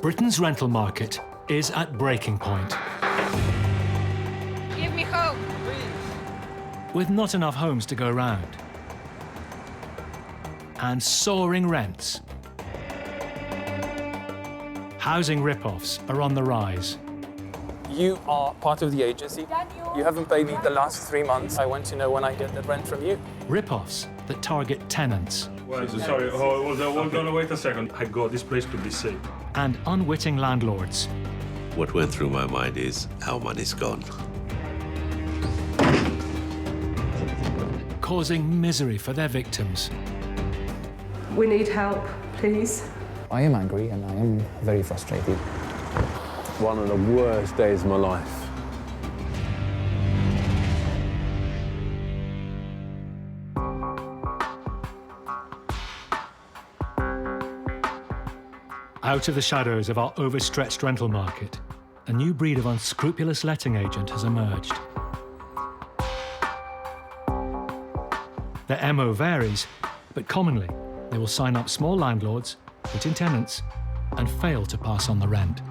Britain's rental market is at breaking point. Give me home, please. With not enough homes to go round. And soaring rents. Housing rip-offs are on the rise. You are part of the agency. You haven't paid me the last 3 months. I want to know when I get the rent from you. Rip-offs that target tenants. Well, sorry, hold on, wait a second. I got this place to be safe. And unwitting landlords. What went through my mind is our money's gone. Causing misery for their victims. We need help, please. I am angry and I am very frustrated. One of the worst days of my life. Out of the shadows of our overstretched rental market, a new breed of unscrupulous letting agent has emerged. Their MO varies, but commonly they will sign up small landlords, put in tenants, and fail to pass on the rent.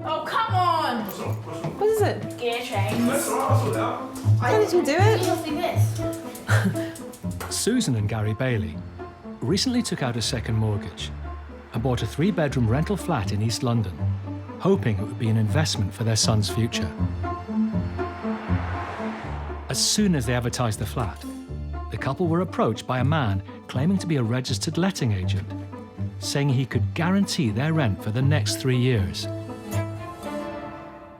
Oh, come on! What is it? Gear change. How did you do it? You'll see this. Susan and Gary Bailey recently took out a second mortgage and bought a 3-bedroom rental flat in East London, hoping it would be an investment for their son's future. As soon as they advertised the flat, the couple were approached by a man claiming to be a registered letting agent, saying he could guarantee their rent for the next 3 years.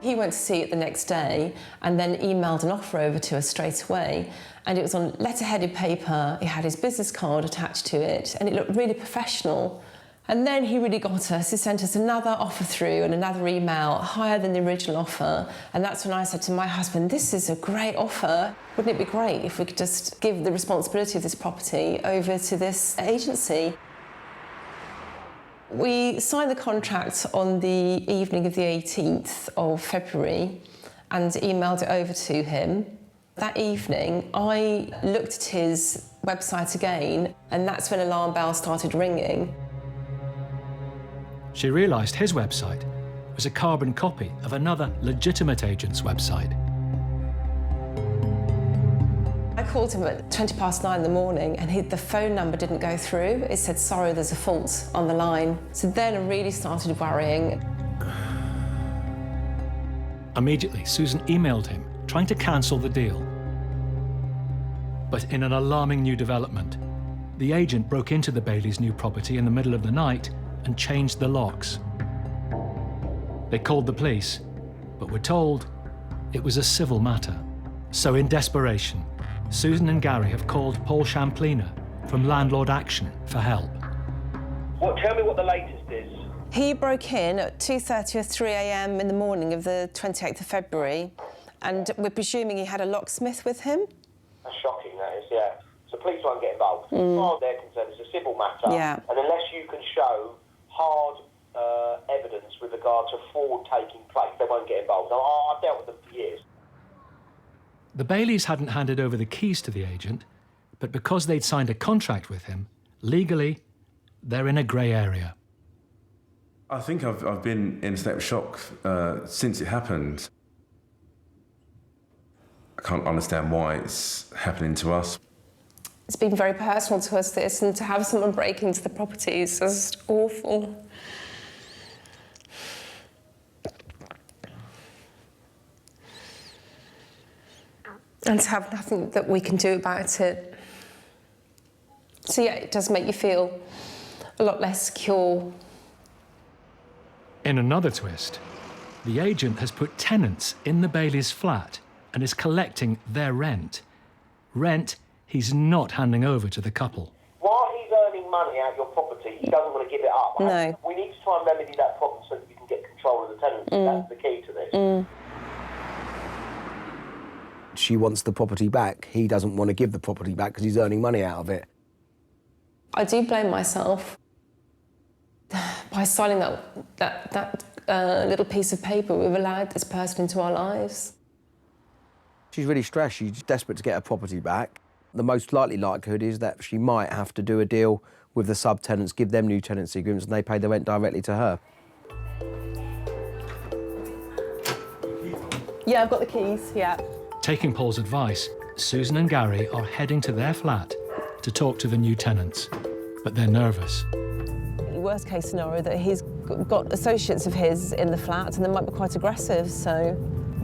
He went to see it the next day and then emailed an offer over to us straight away. And it was on letter-headed paper, he had his business card attached to it, and it looked really professional. And then he really got us. He sent us another offer through and another email, higher than the original offer. And that's when I said to my husband, this is a great offer. Wouldn't it be great if we could just give the responsibility of this property over to this agency? We signed the contract on the evening of the 18th of February and emailed it over to him. That evening, I looked at his website again, and that's when alarm bells started ringing. She realised his website was a carbon copy of another legitimate agent's website. I called him at 9:20 in the morning and the phone number didn't go through. It said, sorry, there's a fault on the line. So then I really started worrying. Immediately, Susan emailed him, trying to cancel the deal. But in an alarming new development, the agent broke into the Baileys' new property in the middle of the night and changed the locks. They called the police, but were told it was a civil matter. So in desperation, Susan and Gary have called Paul Champlina from Landlord Action for help. Tell me what the latest is. He broke in at 2:30 or 3 a.m. in the morning of the 28th of February, and we're presuming he had a locksmith with him. That's shocking, that is, yeah. So police won't get involved. As far as they're concerned, it's a civil matter. Yeah. And unless you can show hard evidence with regard to fraud taking place, they won't get involved. I've dealt with them for years. The Baileys hadn't handed over the keys to the agent, but because they'd signed a contract with him, legally, they're in a grey area. I think I've been in a state of shock since it happened. I can't understand why it's happening to us. It's been very personal to us, this, and to have someone break into the property is just awful. And to have nothing that we can do about it. So yeah, it does make you feel a lot less secure. In another twist, the agent has put tenants in the Baileys' flat and is collecting their rent. Rent he's not handing over to the couple. While he's earning money out of your property, he doesn't want to give it up. No. We need to try and remedy that problem so that you can get control of the tenancy. That's the key to this. She wants the property back. He doesn't want to give the property back because he's earning money out of it. I do blame myself. By signing that little piece of paper, we've allowed this person into our lives. She's really stressed. She's desperate to get her property back. The most likely likelihood is that she might have to do a deal with the subtenants, give them new tenancy agreements, and they pay the rent directly to her. Yeah, I've got the keys, yeah. Taking Paul's advice, Susan and Gary are heading to their flat to talk to the new tenants, but they're nervous. Worst case scenario that he's got associates of his in the flat and they might be quite aggressive, so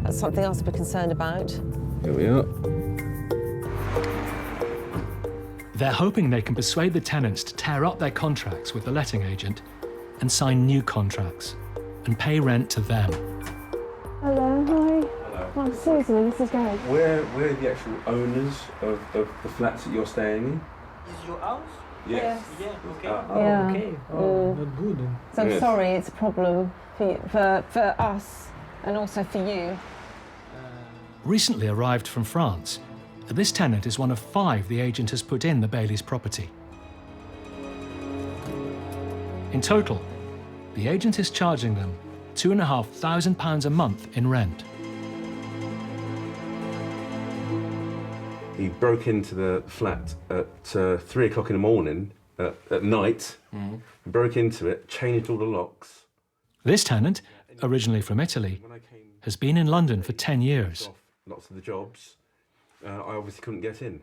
that's something else to be concerned about. Here we are. They're hoping they can persuade the tenants to tear up their contracts with the letting agent and sign new contracts and pay rent to them. Hello, hi. Hello. I'm Susan, this is Gary. We're the actual owners of the flats that you're staying in. Is your house? Yes. Yeah, okay. Yeah. Okay. Oh, not good. So I'm Yes. sorry, it's a problem for us and also for you. Recently arrived from France, this tenant is one of 5 the agent has put in the Bailey's property. In total, the agent is charging them £2,500 a month in rent. He broke into the flat at 3 o'clock in the morning, at night, broke into it, changed all the locks. This tenant, originally from Italy, has been in London for 10 years. Lots of the jobs. I obviously couldn't get in.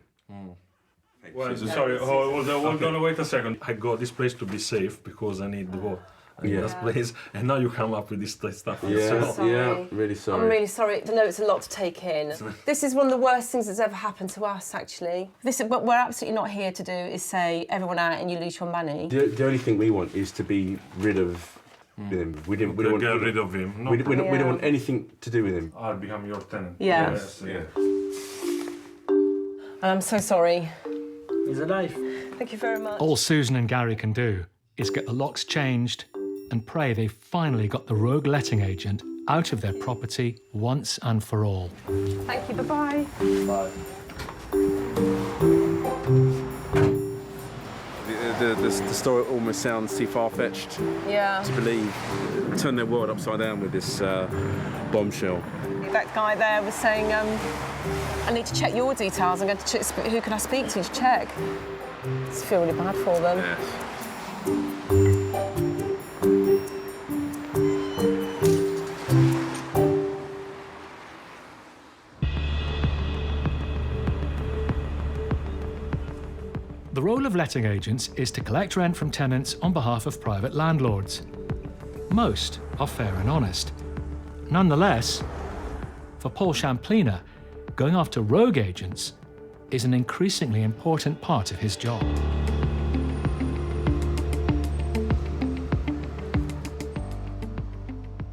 Well, sorry, hold on, wait a second. I got this place to be safe because I need the vote. This place, and now you come up with this stuff. Yeah, really sorry. I'm really sorry. I know it's a lot to take in. This is one of the worst things that's ever happened to us, actually. What we're absolutely not here to do is say everyone out and you lose your money. The only thing we want is to be rid of him. We don't Get want rid of him. No, we don't want anything to do with him. I'll become your tenant. Yeah. Yes, yeah. And I'm so sorry. It's a life. Thank you very much. All Susan and Gary can do is get the locks changed and pray they finally got the rogue letting agent out of their property once and for all. Thank you, bye-bye. Bye. The story almost sounds too far-fetched Yeah. to believe. Turn their world upside down with this bombshell. That guy there was saying, I need to check your details. I'm going to check, who can I speak to check? I just feel really bad for them. Yes. The role of letting agents is to collect rent from tenants on behalf of private landlords. Most are fair and honest. Nonetheless, for Paul Champliner, going after rogue agents is an increasingly important part of his job.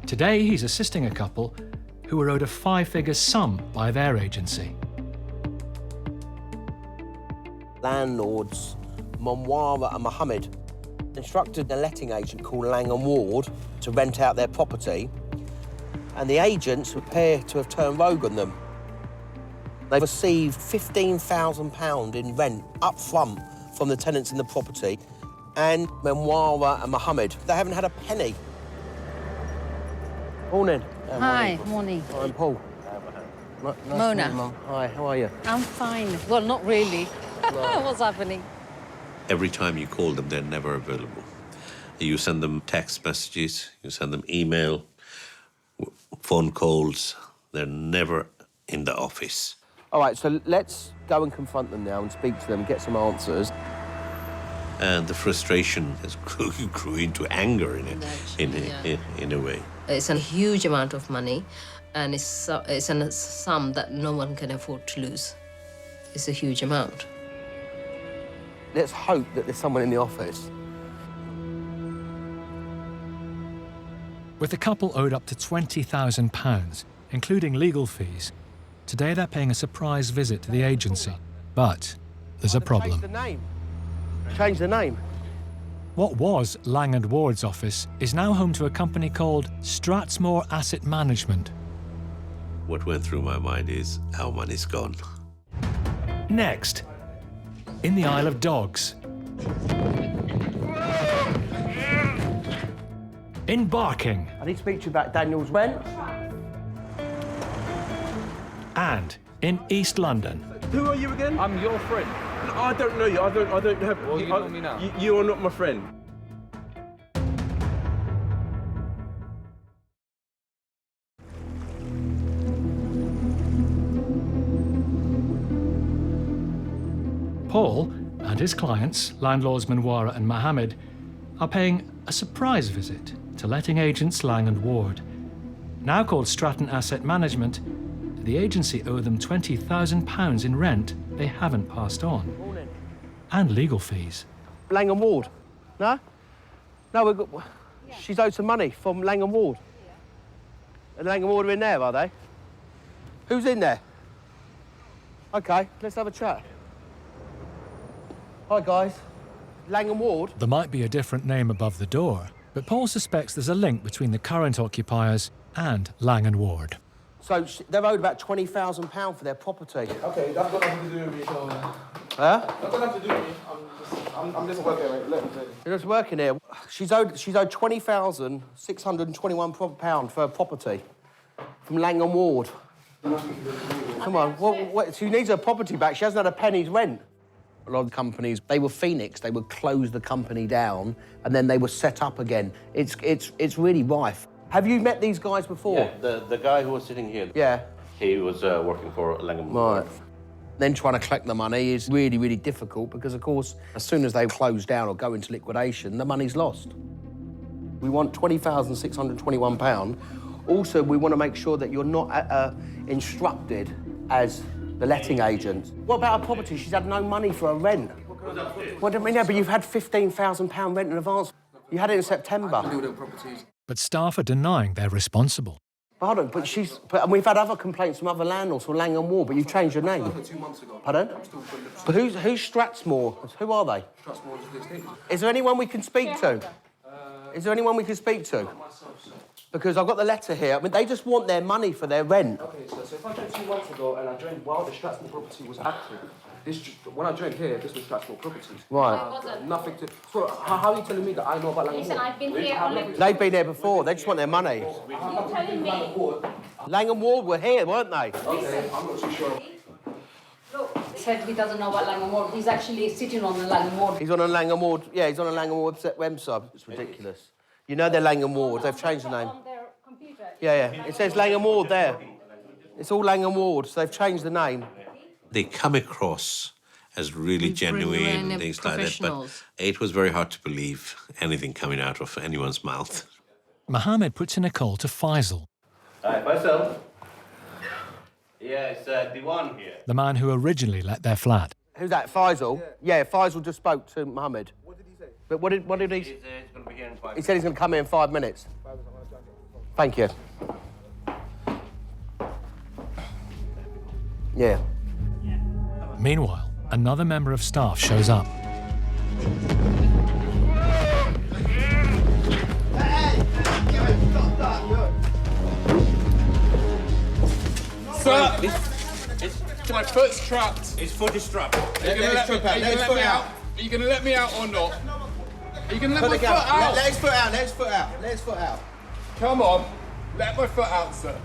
Today, he's assisting a couple who were owed a 5-figure sum by their agency. Landlords, Monwara and Mohammed, instructed a letting agent called Lang & Ward to rent out their property, and the agents appear to have turned rogue on them. They received £15,000 in rent up front from the tenants in the property, and Monwara and Mohammed, they haven't had a penny. Morning. Hi, morning. I'm Paul. Nice to Mona. meet you, Mum. Hi, how are you? I'm fine. Well, not really. What's happening? Every time you call them, they're never available. You send them text messages, you send them email, phone calls. They're never in the office. All right, so let's go and confront them now and speak to them, get some answers. And the frustration has grew into anger in a way. It's a huge amount of money, and it's a sum that no one can afford to lose. It's a huge amount. Let's hope that there's someone in the office. With the couple owed up to £20,000, including legal fees, today they're paying a surprise visit to the agency. But there's a problem. Change the name. Change the name. What was Lang & Ward's office is now home to a company called Stratsmore Asset Management. What went through my mind is how money's gone. Next, in the Isle of Dogs. In Barking. I need to speak to you about Daniel's rent. And in East London. Who are you again? I'm your friend. I don't know you. I don't have. Well, you know me now. You are not my friend. Paul and his clients, landlords Manwara and Mohammed, are paying a surprise visit to letting agents Lang and Ward. Now called Stratton Asset Management, the agency owe them £20,000 in rent they haven't passed on, and legal fees. Lang and Ward? No? No, we've got... She's owed some money from Lang and Ward. And Lang and Ward are in there, are they? Who's in there? OK, let's have a chat. Hi, guys. Lang and Ward? There might be a different name above the door, but Paul suspects there's a link between the current occupiers and Lang and Ward. So they're owed about £20,000 for their property. Okay, that's got nothing to do with me, so... Huh? That's got nothing to do with me. I'm just working, mate. Let me tell you. You're just working here. She's owed £20,621 for her property from Lang and Ward. Come on, what, she needs her property back. She hasn't had a penny's rent. A lot of companies, they were Phoenix, they would close the company down and then they were set up again. It's really rife. Have you met these guys before? Yeah, the guy who was sitting here. Yeah. He was working for Langham. Right. Then trying to collect the money is really, really difficult because, of course, as soon as they close down or go into liquidation, the money's lost. We want £20,621. Also, we want to make sure that you're not instructed as the letting agent. What about her property? She's had no money for her rent. Well, I mean, yeah, but you've had £15,000 rent in advance. You had it in September. But staff are denying they're responsible. Pardon, and we've had other complaints from other landlords from Lang and Ward, but you've changed your name. 2 months ago. Pardon? But who's Stratsmore? Who are they? Stratsmore is the estate. Is there anyone we can speak to? Is there anyone we can speak to? Because I've got the letter here. I mean, they just want their money for their rent. Okay, so if I joined 2 months ago and I joined while the Stratsmore property was active, when I joined here, this was Stratsmore Properties. Right. Nothing to... So how are you telling me that I know about Lang and Ward? Listen, I've been here on... They've been here before. They just want their money. You're telling me... Lang and Ward were here, weren't they? Okay, I'm not too sure. Look, he said he doesn't know about Lang and Ward. He's actually sitting on the Lang and Ward. He's on a Lang and Ward... Yeah, he's on a Lang and Ward website. It's ridiculous. You know they're Lang and Ward. They've changed the name. On their computer. Yeah. It says Lang and Ward there. It's all Lang and Ward, so they've changed the name. They come across as really genuine and things like that, but it was very hard to believe anything coming out of anyone's mouth. Mohammed puts in a call to Faisal, Hi, Faisal. Yeah, it's Diwan here. the man who originally let their flat. Who's that, Faisal? Yeah, Faisal just spoke to Mohammed. What did he say? But what did he... He's going to be here in 5 minutes. He said he's going to come here in 5 minutes. Thank you. Yeah. Meanwhile, another member of staff shows up. Sir, my foot's trapped. His foot is trapped. Are you going to let me out or not? Are you going to let my foot out? Let his foot out, let his foot out, let his foot out. Come on, let my foot out, sir.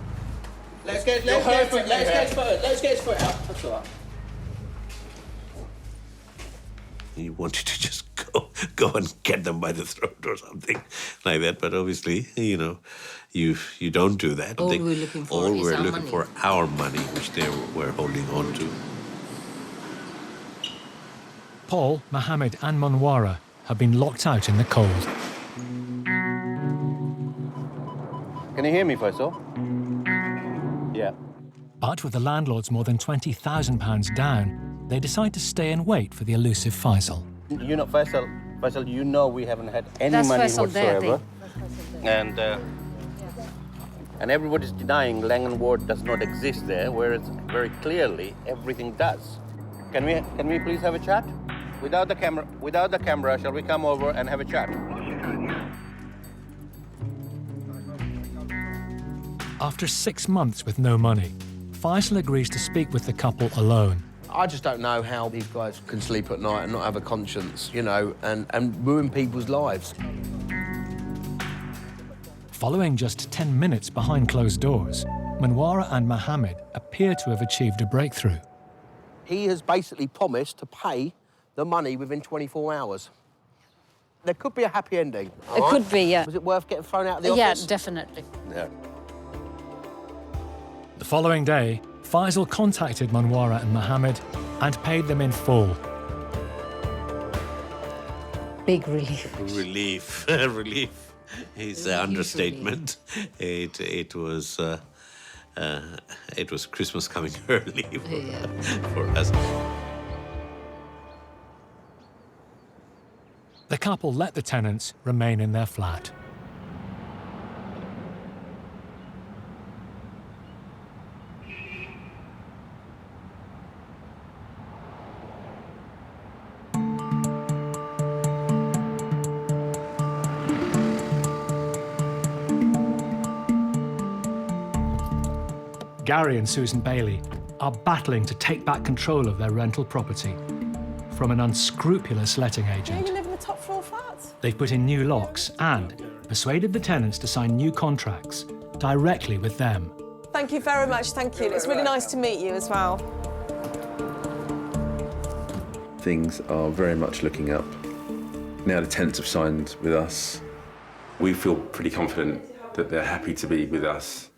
Let's get his foot out. That's all right. He wanted to just go and get them by the throat or something like that, but obviously, you don't do that. All we're looking for all is we're our looking money. for our money, which they were holding on to. Paul, Mohammed and Manwara have been locked out in the cold. Can you hear me, Faisal? Yeah. But with the landlords more than £20,000 down, they decide to stay and wait for the elusive Faisal. You know, Faisal, you know we haven't had any That's money Faisal there, whatsoever. And everybody's denying Lang & Ward does not exist there, whereas very clearly everything does. Can we please have a chat? Without the camera, shall we come over and have a chat? After 6 months with no money, Faisal agrees to speak with the couple alone. I just don't know how these guys can sleep at night and not have a conscience, and ruin people's lives. Following just 10 minutes behind closed doors, Manwara and Mohammed appear to have achieved a breakthrough. He has basically promised to pay the money within 24 hours. There could be a happy ending. It could be, yeah. Was it worth getting thrown out of the Yeah, office? definitely. Yeah. The following day, Faisal contacted Manwara and Mohammed and paid them in full. Big relief. Relief, relief is an understatement. It was Christmas coming early for us. The couple let the tenants remain in their flat. Gary and Susan Bailey are battling to take back control of their rental property from an unscrupulous letting agent. You live in the top floor flat. They've put in new locks and persuaded the tenants to sign new contracts directly with them. Thank you very much, thank you. It's really nice to meet you as well. Things are very much looking up. Now the tenants have signed with us. We feel pretty confident that they're happy to be with us.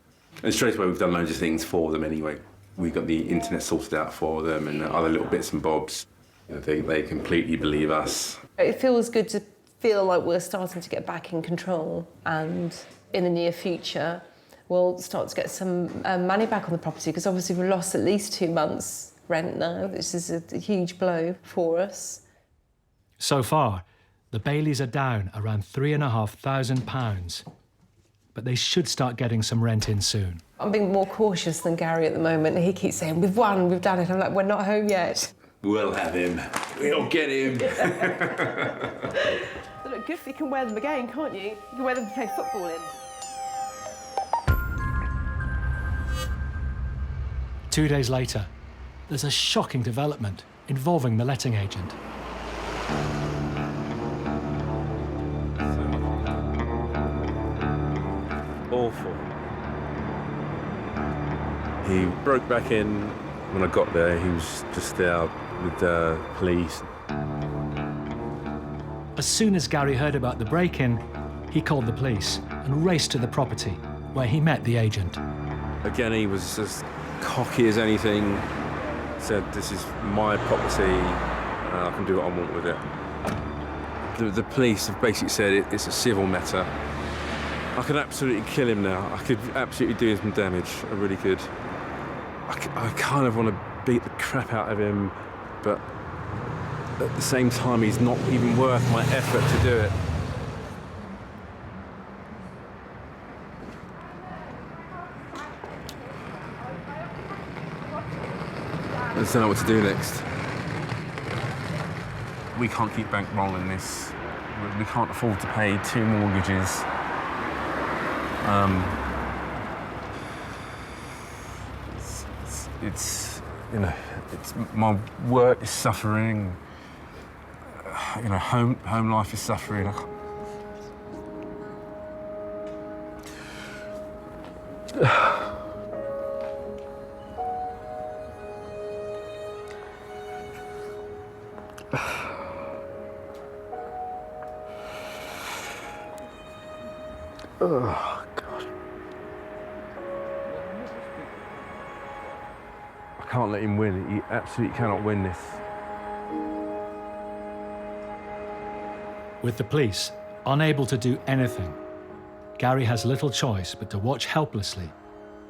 And straight away, we've done loads of things for them anyway. We got the internet sorted out for them and other little bits and bobs. You know, they completely believe us. It feels good to feel like we're starting to get back in control, and in the near future, we'll start to get some money back on the property, because obviously we've lost at least 2 months' rent now. This is a huge blow for us. So far, the Baileys are down around £3,500, but they should start getting some rent in soon. I'm being more cautious than Gary at the moment. He keeps saying, we've won, we've done it. I'm like, we're not home yet. We'll have him. We'll get him. They look good, you can wear them again, can't you? You can wear them to play football in. 2 days later, there's a shocking development involving the letting agent. Awful. He broke back in when I got there. He was just there with the police. As soon as Gary heard about the break-in, he called the police and raced to the property, where he met the agent. Again, he was as cocky as anything. Said, this is my property, I can do what I want with it. The police have basically said it's a civil matter. I could absolutely kill him now. I could absolutely do him some damage. I really could. I kind of want to beat the crap out of him, but at the same time, he's not even worth my effort to do it. I just don't know what to do next. We can't keep bankrolling this. We can't afford to pay 2 mortgages. It's you know, it's my work is suffering. You know, home life is suffering. Oh, God. I can't let him win. He absolutely cannot win this. With the police unable to do anything, Gary has little choice but to watch helplessly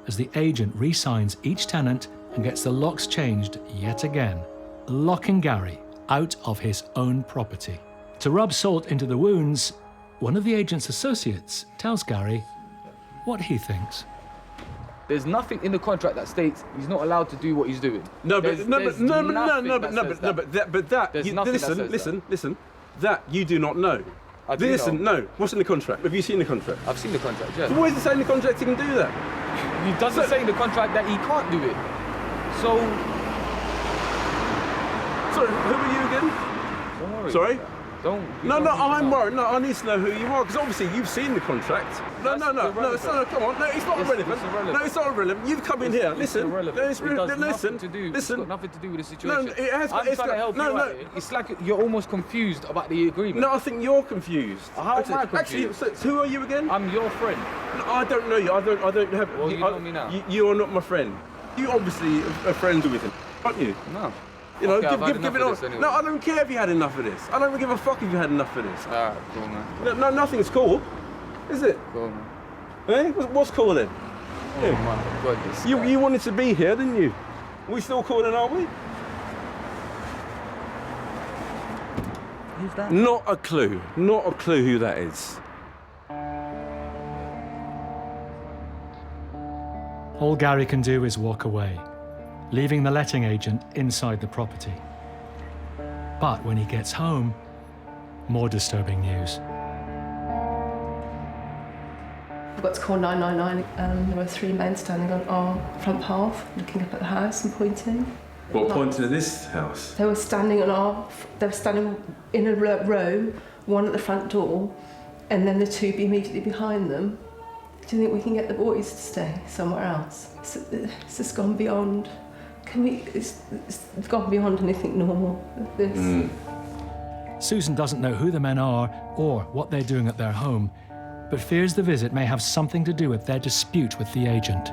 as the agent re-signs each tenant and gets the locks changed yet again, locking Gary out of his own property. To rub salt into the wounds, one of the agent's associates tells Gary what he thinks. There's nothing in the contract that states he's not allowed to do what he's doing. Listen. That you do not know. I do know. No. What's in the contract? Have you seen the contract? I've seen the contract, yeah. So why does it say in the contract he can do that? He doesn't say in the contract that he can't do it. So... Sorry, who are you again? Don't worry. Sorry? Don't. No, I'm worried. No, I need to know who you are, because obviously you've seen the contract. No, it's not, come on. No, it's not irrelevant. No, it's not irrelevant. You've come in here. Listen. It has nothing to do with the situation. No, it has. I'm trying to help you out. It's like you're almost confused about the agreement. No, I think you're confused. How am I confused? Actually, so who are you again? I'm your friend. No, I don't know you. I don't have. Well, you know me now. You are not my friend. You obviously are friends with him, aren't you? No. You know, Okay, give it on. Anyway. No, I don't care if you had enough of this. I don't give a fuck if you had enough of this. Alright, cool, man. No, nothing's cool, is it? Cool, man. Eh? What's cool then? Oh yeah. My goodness. You wanted to be here, didn't you? We still calling, are we? Who's that? Not a clue. Not a clue who that is. All Gary can do is walk away, leaving the letting agent inside the property. But when he gets home, more disturbing news. I got to call 999 and there were 3 men standing on our front path, looking up at the house and pointing. What, pointing at this house? They were standing in a row, one at the front door, and then the 2 immediately behind them. Do you think we can get the boys to stay somewhere else? It's just gone beyond. It's gone beyond anything normal. Susan doesn't know who the men are or what they're doing at their home, but fears the visit may have something to do with their dispute with the agent.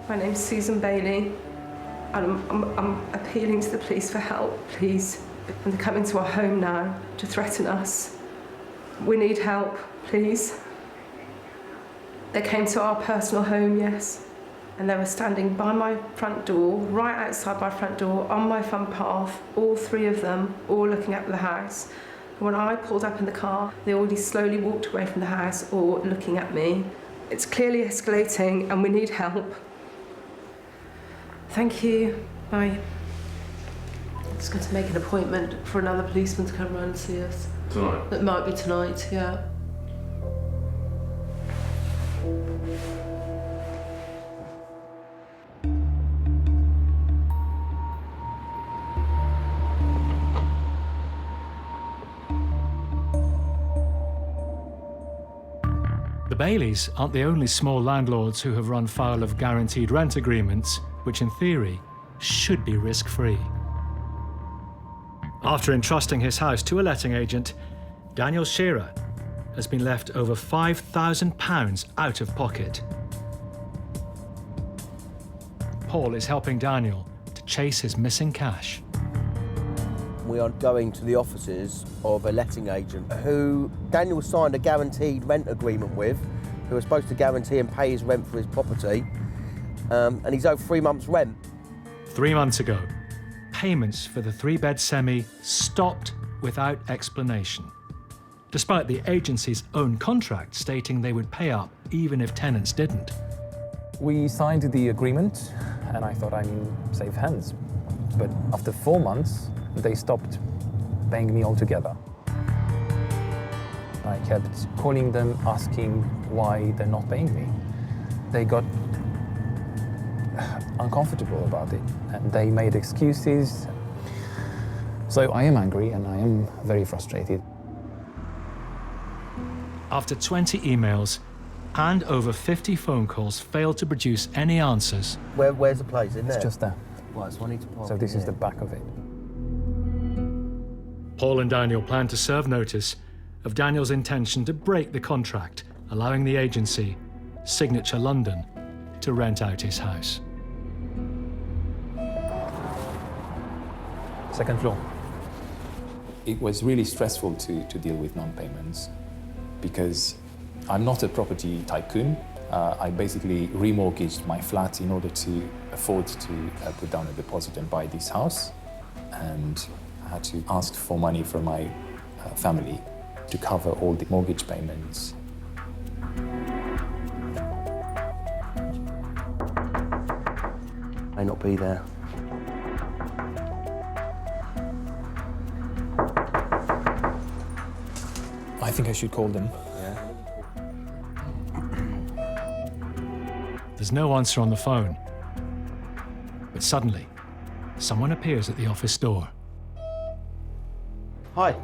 My name's Susan Bailey, and I'm appealing to the police for help, please. And they're coming to our home now to threaten us. We need help, please. They came to our personal home, yes, and they were standing by my front door, right outside my front door, on my front path, all 3 of them, all looking up at the house. And when I pulled up in the car, they already slowly walked away from the house, or looking at me. It's clearly escalating, and we need help. Thank you. Bye. I'm just going to make an appointment for another policeman to come round and see us. Tonight? It might be tonight, yeah. The Baileys aren't the only small landlords who have run foul of guaranteed rent agreements, which in theory should be risk-free. After entrusting his house to a letting agent, Daniel Shearer has been left over £5,000 out of pocket. Paul is helping Daniel to chase his missing cash. We are going to the offices of a letting agent who Daniel signed a guaranteed rent agreement with, who was supposed to guarantee and pay his rent for his property, and he's owed 3 months' rent. 3 months ago, payments for the 3-bed semi stopped without explanation, despite the agency's own contract stating they would pay up even if tenants didn't. We signed the agreement, and I thought I'm in safe hands. But after 4 months, they stopped paying me altogether. I kept calling them, asking why they're not paying me. They got uncomfortable about it, and they made excuses. So I am angry, and I am very frustrated. After 20 emails and over 50 phone calls failed to produce any answers. Where's the place? In there? It's just there. Right, so I need to park. So this is the back of it. Paul and Daniel plan to serve notice of Daniel's intention to break the contract, allowing the agency, Signature London, to rent out his house. Second floor. It was really stressful to deal with non-payments because I'm not a property tycoon. I basically remortgaged my flat in order to afford to put down a deposit and buy this house. And I had to ask for money from my family to cover all the mortgage payments. May not be there. I think I should call them. There's no answer on the phone. But suddenly, someone appears at the office door. Hi.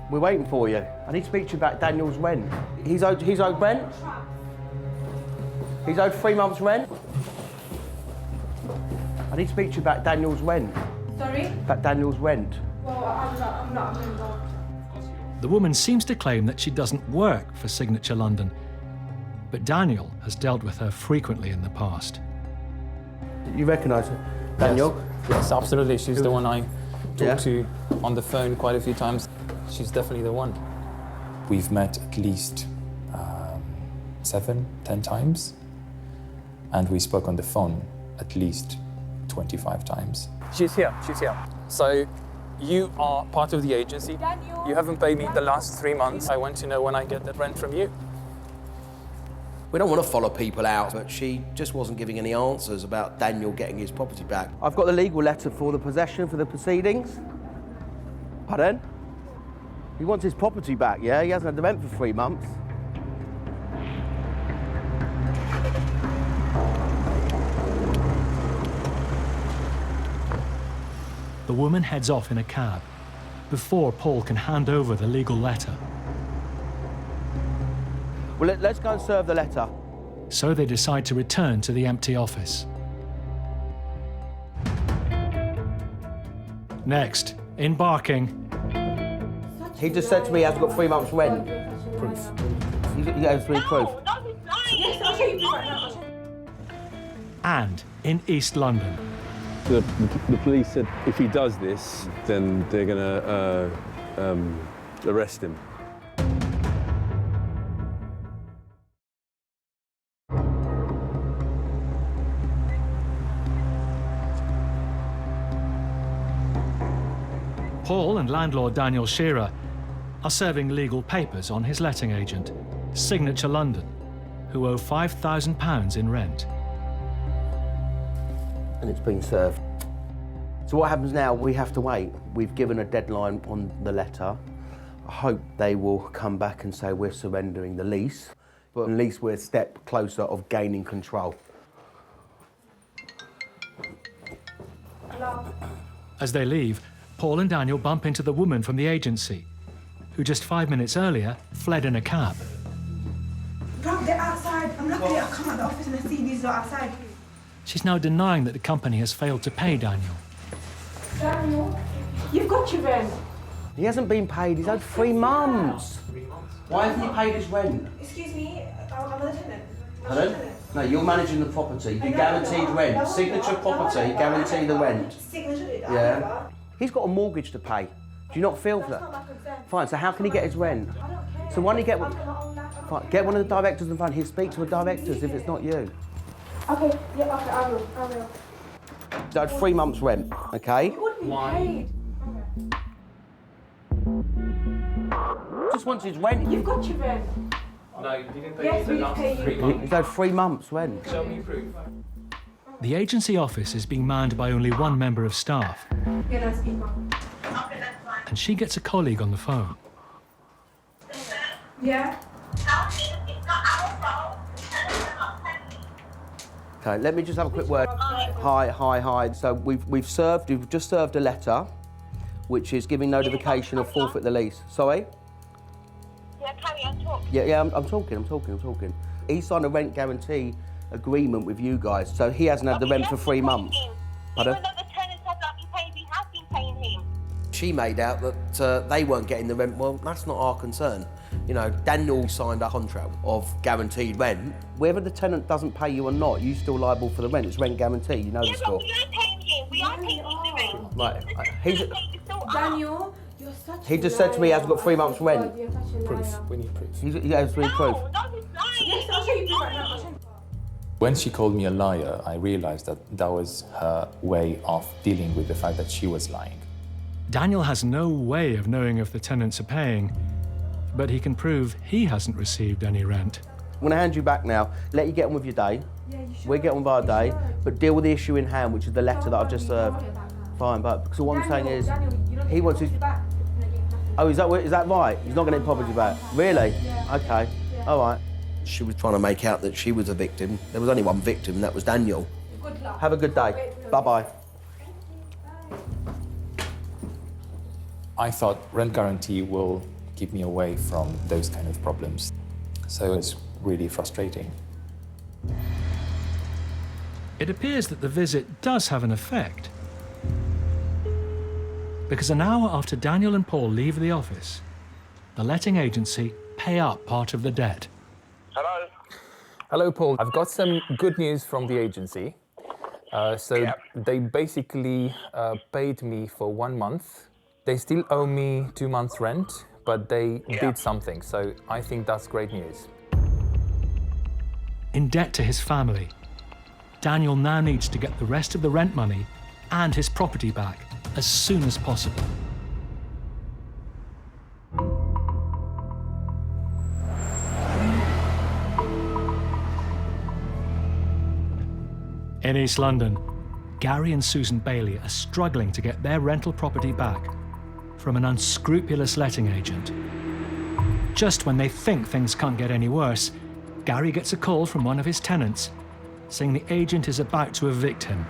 We're waiting for you. I need to speak to you about Daniel's rent. He's owed rent? He's owed 3 months' rent? I need to speak to you about Daniel's rent. Sorry? About Daniel's rent. Well, I'm not involved. The woman seems to claim that she doesn't work for Signature London, but Daniel has dealt with her frequently in the past. You recognise her? Daniel? Yes, absolutely. She's the one I talked to on the phone quite a few times. She's definitely the one. We've met at least 7, 10 times, and we spoke on the phone at least 25 times. She's here. So you are part of the agency. Daniel. You haven't paid me the last 3 months. I want to know when I get that rent from you. We don't want to follow people out, but she just wasn't giving any answers about Daniel getting his property back. I've got the legal letter for the possession for the proceedings. Pardon? He wants his property back, yeah? He hasn't had the rent for 3 months. The woman heads off in a cab before Paul can hand over the legal letter. Well, let's go and serve the letter. So they decide to return to the empty office. Next, in Barking. He just said to me he hasn't got 3 months' rent. Proof. He gave me proof. Yes, I'll show you proof right now. And in East London. The police said if he does this, then they're going to arrest him. Paul and landlord Daniel Shearer are serving legal papers on his letting agent, Signature London, who owe £5,000 in rent. And it's been served. So what happens now? We have to wait. We've given a deadline on the letter. I hope they will come back and say we're surrendering the lease, but at least we're a step closer of gaining control. Hello. As they leave, Paul and Daniel bump into the woman from the agency, who just 5 minutes earlier fled in a cab. Rob, they're outside. I'm not going to come out the office and I see these are outside. She's now denying that the company has failed to pay Daniel. Daniel, you've got your rent. He hasn't been paid. He's owed 3 months. Why hasn't he paid his rent? Excuse me, I'm a tenant. Pardon? No, you're managing the property. You guaranteed rent. Signature property, guarantee the rent. Signature, Yeah. He's got a mortgage to pay. Do you not feel for that? That's not my concern. Fine, so how can he get his rent? I don't care. So why don't you get one? I'm gonna own that. Fine, get one of the directors on the phone. He'll speak to the directors if it's not you. Okay, yeah, okay, I will. He's owed 3 months' rent, okay? You wouldn't be paid. Just wants his rent. You've got your rent. No, you didn't pay Yes, me the we last pay 3 you. months. He's owed 3 months' rent. Show me proof. The agency office is being manned by only one member of staff, Yeah, no, speak on. and she gets a colleague on the phone. Yeah? Okay, let me just have a quick word. Hi. So we've just served a letter, which is giving notification of forfeit the lease. Sorry? Yeah, carry on, talk. Yeah, I'm talking. He signed a rent guarantee agreement with you guys, so he hasn't had the rent for 3 months. Pardon? Even though the tenants have not been paying, we have been paying him. She made out that they weren't getting the rent. Well, that's not our concern. You know, Daniel signed a contract of guaranteed rent. Whether the tenant doesn't pay you or not, you're still liable for the rent. It's rent guarantee, you know the score. But we are paying him. We are paying him the rent. Right, Daniel, you're such he just said to me he hasn't got 3 months' rent. You're such a liar. Proof. We need proof. He has proof. No, he's lying. Yes, I'll show you proof right now. I'll show you. When she called me a liar, I realized that was her way of dealing with the fact that she was lying. Daniel has no way of knowing if the tenants are paying, but he can prove he hasn't received any rent. I'm going to hand you back now, let you get on with your day. Yeah, you should. We'll get on with our day, but deal with the issue in hand, which is the letter that I've just served. Fine, but so what I'm saying is, he wants his... Oh, is that right? He's not going to get property back? Really? Okay, all right. She was trying to make out that she was a victim. There was only one victim, and that was Daniel. Good luck. Have a good day. Bye-bye. I thought rent guarantee will keep me away from those kind of problems. So it's really frustrating. It appears that the visit does have an effect. Because an hour after Daniel and Paul leave the office, the letting agency pay up part of the debt. Hello? Hello, Paul. I've got some good news from the agency. They basically paid me for 1 month. They still owe me 2 months' rent, but they did something, so I think that's great news. In debt to his family, Daniel now needs to get the rest of the rent money and his property back as soon as possible. In East London, Gary and Susan Bailey are struggling to get their rental property back from an unscrupulous letting agent. Just when they think things can't get any worse, Gary gets a call from one of his tenants saying the agent is about to evict him.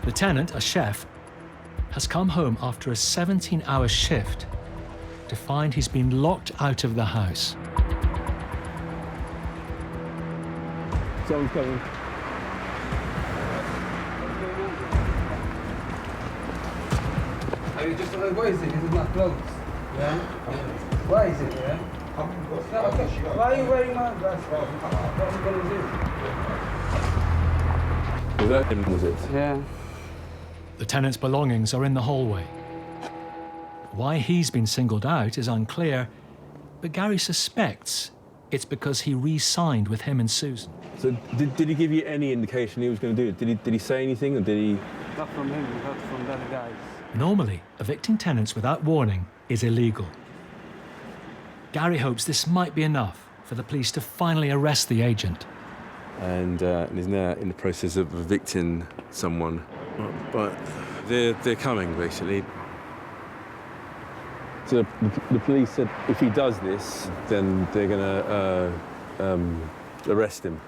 The tenant, a chef, has come home after a 17-hour shift to find he's been locked out of the house. Someone's coming. What is it? Is it my clothes? Yeah? Why is it, yeah? Why are you wearing my glasses? What are you gonna do? Was that him, was it? Yeah. The tenant's belongings are in the hallway. Why he's been singled out is unclear, but Gary suspects it's because he re-signed with him and Susan. So did he give you any indication he was going to do it? Did he say anything, or did he? Not from him, not from the other guys. Normally, evicting tenants without warning is illegal. Gary hopes this might be enough for the police to finally arrest the agent. And is now in the process of evicting someone. But they're coming, basically. So the police said if he does this, then they're going to arrest him.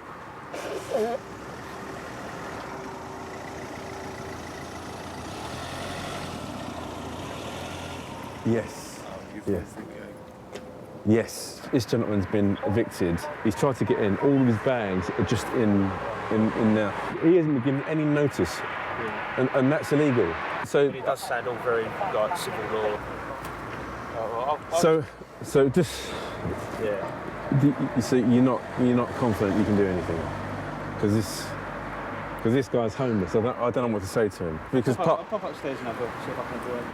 Yes. Yes. Yes. This gentleman's been evicted. He's tried to get in. All of his bags are just in now. He hasn't been given any notice, and that's illegal. So It does sound all very like civil law. So just so you're not confident you can do anything because this guy's homeless. I don't know what to say to him because I'll pop upstairs and have a see if I can do it.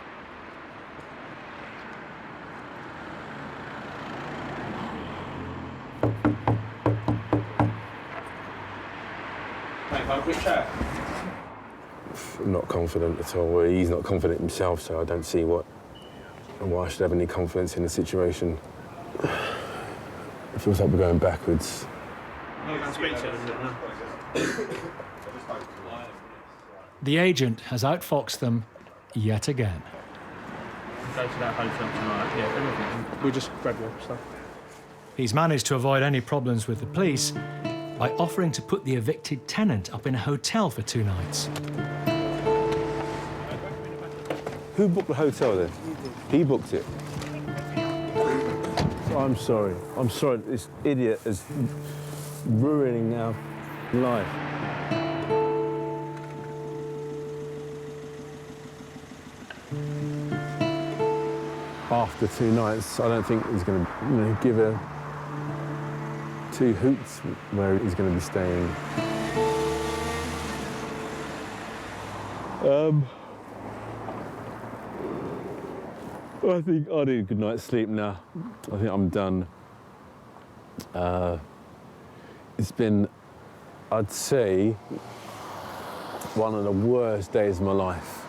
Have a quick chat. I'm not confident at all. Well, he's not confident himself, so I don't see why I should have any confidence in the situation. It feels like we're going backwards. The agent has outfoxed them yet again. Go to that hotel tonight. Yeah, everything. We'll just grab your stuff. He's managed to avoid any problems with the police by offering to put the evicted tenant up in a hotel for 2 nights. Who booked the hotel then? He booked it. I'm sorry. I'm sorry. This idiot is ruining our life. After 2 nights, I don't think he's going to give a 2 hoots where he's going to be staying. I think I need a good night's sleep now. I think I'm done. It's been, I'd say, one of the worst days of my life.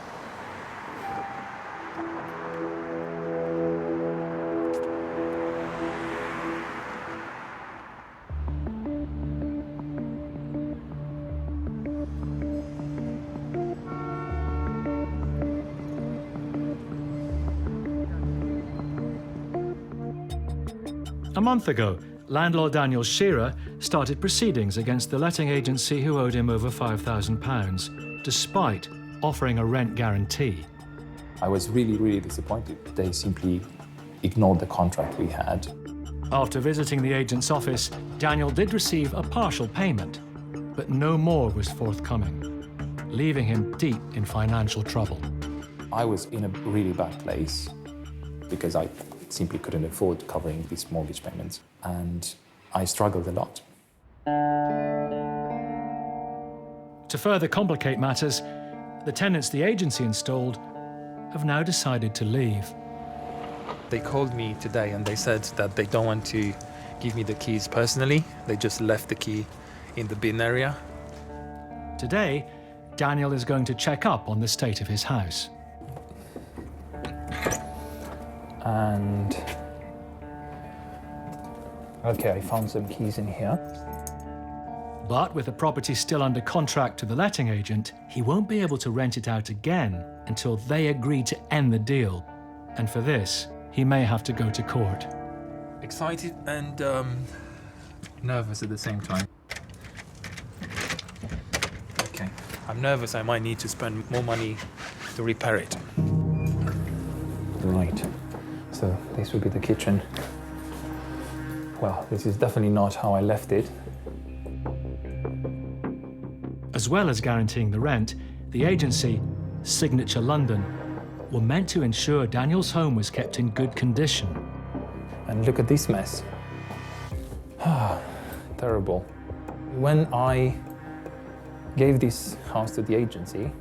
A month ago, landlord Daniel Shearer started proceedings against the letting agency who owed him over £5,000, despite offering a rent guarantee. I was really, really disappointed. They simply ignored the contract we had. After visiting the agent's office, Daniel did receive a partial payment, but no more was forthcoming, leaving him deep in financial trouble. I was in a really bad place because I simply couldn't afford covering these mortgage payments, and I struggled a lot. To further complicate matters, the tenants the agency installed have now decided to leave. They called me today and they said that they don't want to give me the keys personally. They just left the key in the bin area. Today, Daniel is going to check up on the state of his house. And okay, I found some keys in here. But with the property still under contract to the letting agent, he won't be able to rent it out again until they agree to end the deal. And for this, he may have to go to court. Excited and nervous at the same time. Okay, I'm nervous. I might need to spend more money to repair it. Right, so this will be the kitchen. Well, this is definitely not how I left it. As well as guaranteeing the rent, the agency, Signature London, were meant to ensure Daniel's home was kept in good condition. And look at this mess. Terrible. When I gave this house to the agency,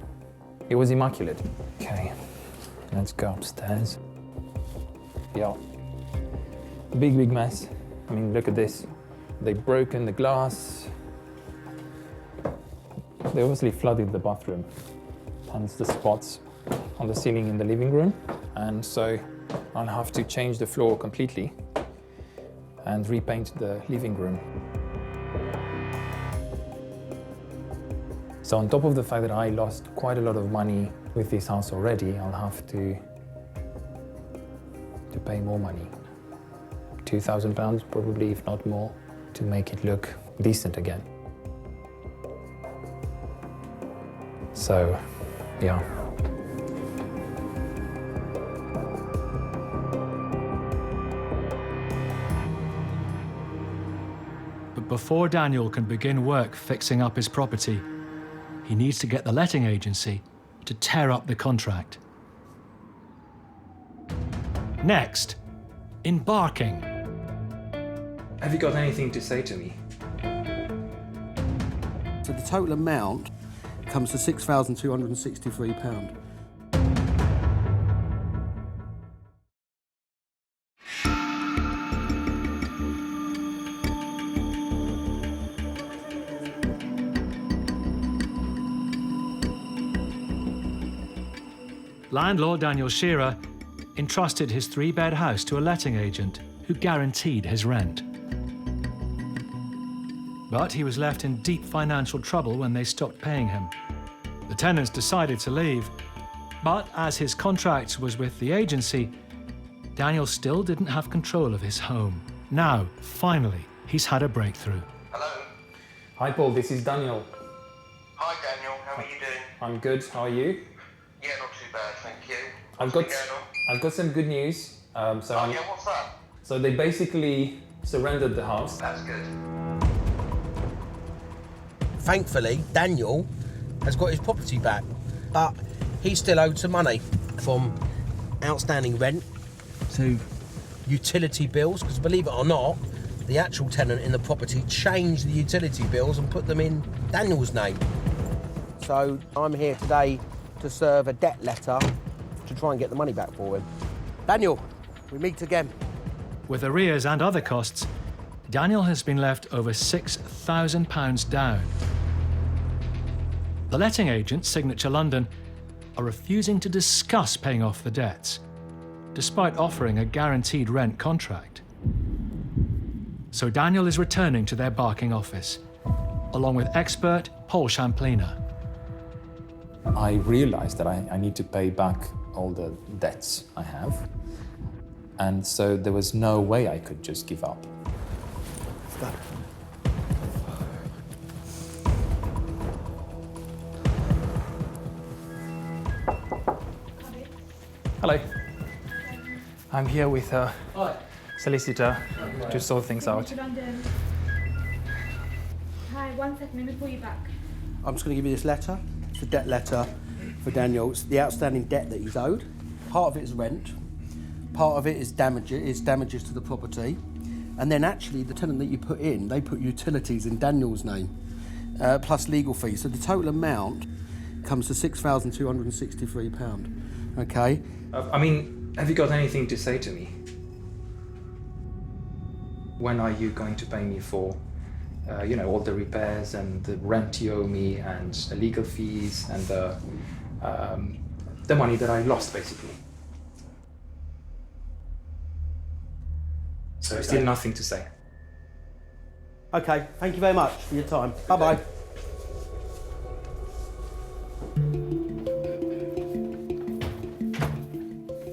it was immaculate. Okay, let's go upstairs. Yeah, big mess. I mean, look at this. They've broken the glass. They obviously flooded the bathroom, hence the spots on the ceiling in the living room. And so I'll have to change the floor completely and repaint the living room. So on top of the fact that I lost quite a lot of money with this house already, I'll have to pay more money. £2,000 probably, if not more, to make it look decent again. So, yeah. But before Daniel can begin work fixing up his property, he needs to get the letting agency to tear up the contract. Next, embarking. Have you got anything to say to me? So the total amount comes to £6,263. Landlord Daniel Shearer entrusted his three-bed house to a letting agent who guaranteed his rent. But he was left in deep financial trouble when they stopped paying him. The tenants decided to leave, but as his contract was with the agency, Daniel still didn't have control of his home. Now, finally, he's had a breakthrough. Hello. Hi Paul, this is Daniel. Hi Daniel, how are you doing? I'm good, how are you? Yeah, not too bad, thank you. I've got some good news. Yeah, what's that? So they basically surrendered the house. That's good. Thankfully, Daniel has got his property back, but he's still owed some money from outstanding rent to utility bills, because believe it or not, the actual tenant in the property changed the utility bills and put them in Daniel's name. So I'm here today to serve a debt letter to try and get the money back for him. Daniel, we meet again. With arrears and other costs, Daniel has been left over £6,000 down. The letting agent, Signature London, are refusing to discuss paying off the debts, despite offering a guaranteed rent contract. So Daniel is returning to their Barking office, along with expert Paul Champliner. I realized that I need to pay back all the debts I have, and so there was no way I could just give up. Hello. I'm here with a solicitor to sort things out. Hi, 1 second, let me call you back. I'm just going to give you this letter. It's the debt letter for Daniel. It's the outstanding debt that he's owed. Part of it is rent. Part of it is damages to the property. And then actually the tenant that you put in, they put utilities in Daniel's name, plus legal fees. So the total amount comes to £6,263. Okay? I mean, have you got anything to say to me? When are you going to pay me for, all the repairs and the rent you owe me and the legal fees and the money that I lost, basically? So still nothing to say. Okay, thank you very much for your time. Bye-bye.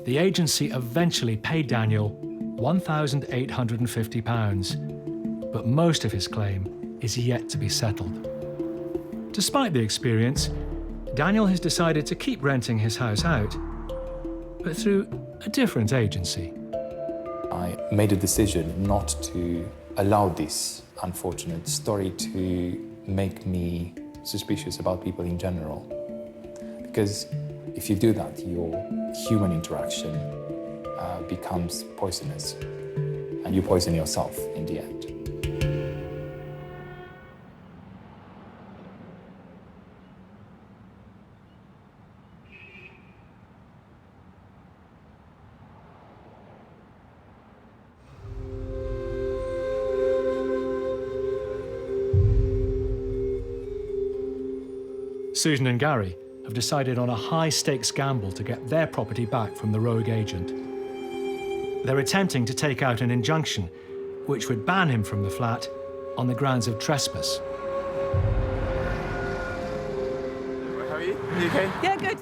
The agency eventually paid Daniel £1,850, but most of his claim is yet to be settled. Despite the experience, Daniel has decided to keep renting his house out, but through a different agency. I made a decision not to allow this unfortunate story to make me suspicious about people in general. Because if you do that, your human interaction becomes poisonous, and you poison yourself in the end. Susan and Gary have decided on a high-stakes gamble to get their property back from the rogue agent. They're attempting to take out an injunction which would ban him from the flat on the grounds of trespass. How are you? You okay? Yeah, good.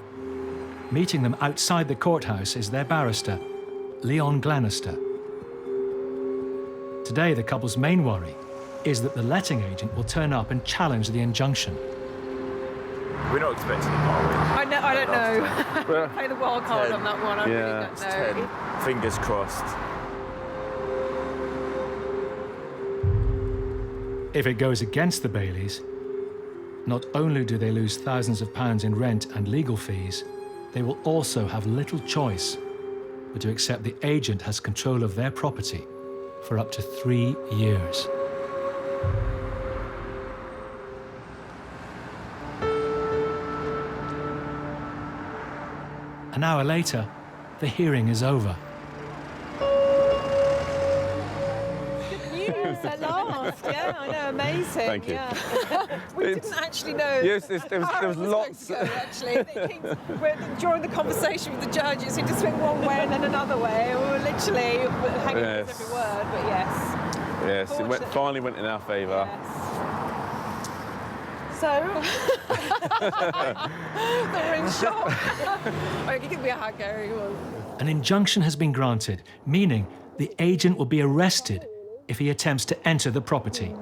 Meeting them outside the courthouse is their barrister, Leon Glenister. Today, the couple's main worry is that the letting agent will turn up and challenge the injunction. We're not expecting it, are we? I don't know. Play the wild card 10. on that one. I really don't it's know. 10. Fingers crossed. If it goes against the Baileys, not only do they lose thousands of pounds in rent and legal fees, they will also have little choice but to accept the agent has control of their property for up to 3 years. An hour later, the hearing is over. Good news at last. Yeah, I know, amazing. Thank you. Yeah. We didn't actually know. Yes, there was lots. Actually, during the conversation with the judge, it seemed to swing one way and then another way. We were literally hanging on every word, but yes. Yes, it finally went in our favour. Yes. So, we're in shock. Oh, you give me a hug, Gary. An injunction has been granted, meaning the agent will be arrested if he attempts to enter the property.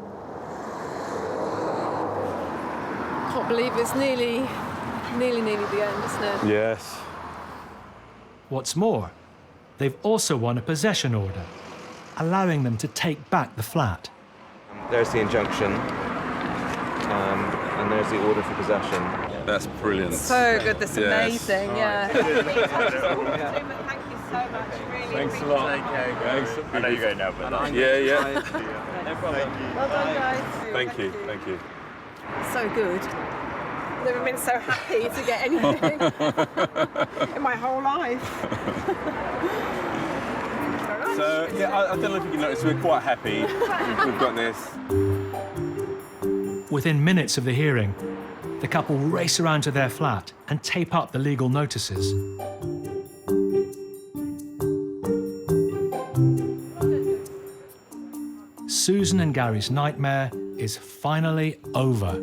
Can't believe it's nearly the end, isn't it? Yes. What's more, they've also won a possession order, allowing them to take back the flat. There's the injunction, and there's the order for possession. That's brilliant. So good, that's amazing, yeah. Right. Thank you so much, really. Thanks a lot. Thanks. I know you're going now, but Yeah. no problem. Well done, guys. Thank you. So good. Never been so happy to get anything in my whole life. So, yeah, I don't know if you can notice, we're quite happy. We've got this. Within minutes of the hearing, the couple race around to their flat and tape up the legal notices. Susan and Gary's nightmare is finally over.